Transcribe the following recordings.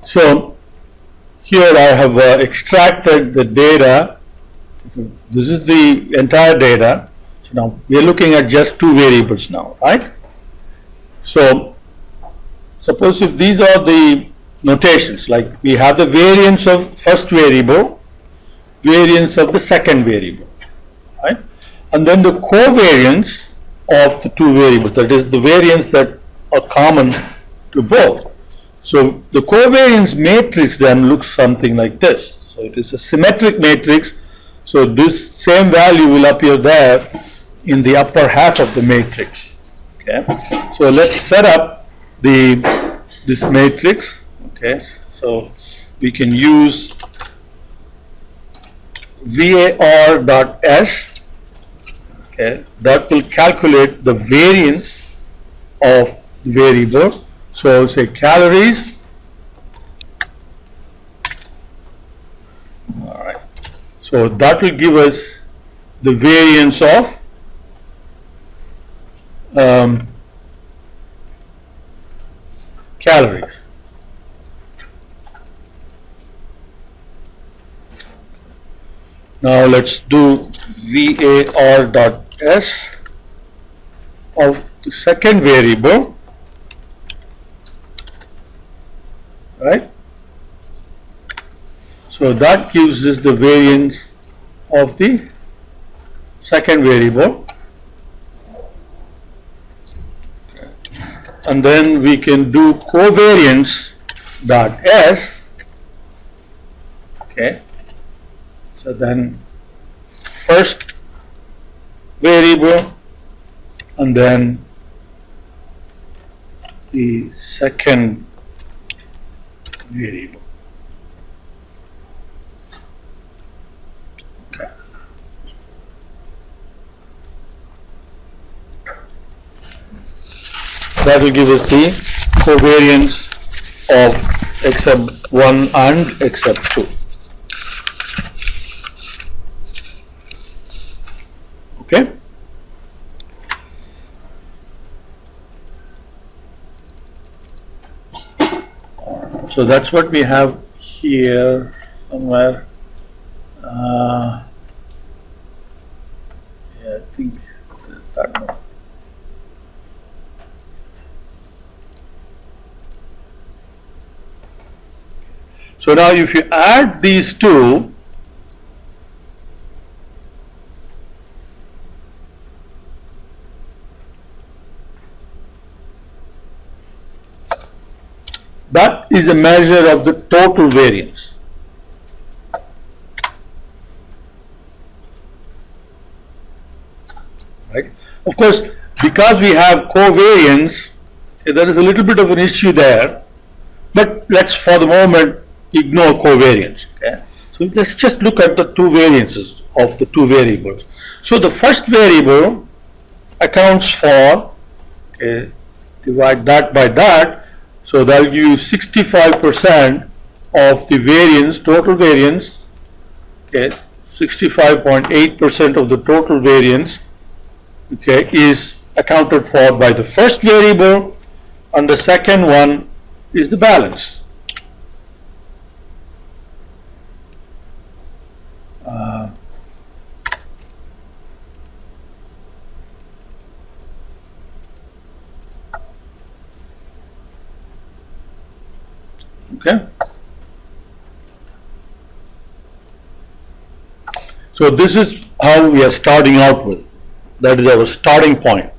So here I have extracted the data. This is the entire data. So now we are looking at just two variables now, right? So suppose if these are the notations, like we have the variance of first variable, variance of the second variable, right? And then the covariance of the two variables, that is the variance that are common to both. So the covariance matrix then looks something like this. So it is a symmetric matrix. So this same value will appear there in the upper half of the matrix. Okay. So let's set up this matrix. Okay. So we can use var.s. Okay. That will calculate the variance of the variable. So say calories. All right. So that will give us the variance of calories. Now let's do var.s of the second variable. Right? So that gives us the variance of the second variable. And then we can do covariance dot s. Okay. So then first variable and then the second variable. Okay. That will give us the covariance of except 1 and except 2. Okay. So that's what we have here somewhere. Yeah, I think that one. So now if you add these two, that is a measure of the total variance. Right? Of course, because we have covariance, there is a little bit of an issue there, but let's for the moment ignore covariance. Okay? So let's just look at the two variances of the two variables. So the first variable accounts for, okay, divide that by that, so that will give you 65% of the variance, total variance, okay, 65.8% of the total variance, okay, is accounted for by the first variable, and the second one is the balance. Okay. So this is how we are starting out with. That is our starting point.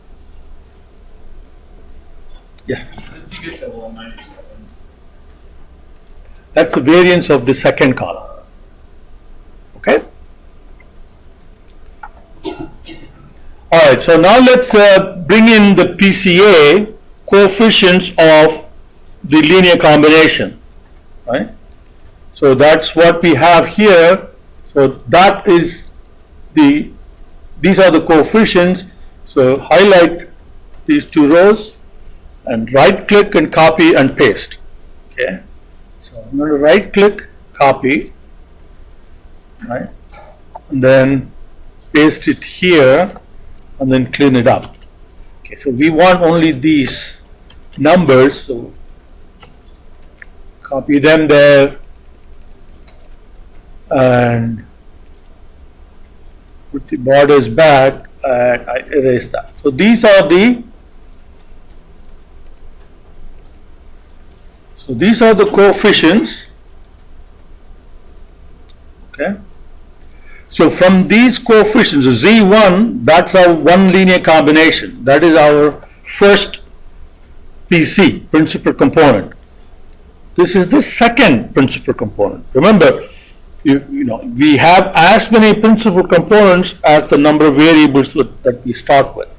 Yeah. Did you get that 197? That's the variance of the second column. Okay. All right. So now let's bring in the PCA coefficients of the linear combination. Right. So that's what we have here. So that is these are the coefficients. So highlight these two rows and right click and copy and paste. Okay. So I'm going to right click, copy, right, and then paste it here and then clean it up. Okay. So we want only these numbers. So copy them there, and put the borders back, and I erase that. So these are the coefficients. Okay. So from these coefficients, Z1, that's our one linear combination. That is our first PC, principal component. This is the second principal component. Remember, we have as many principal components as the number of variables that we start with.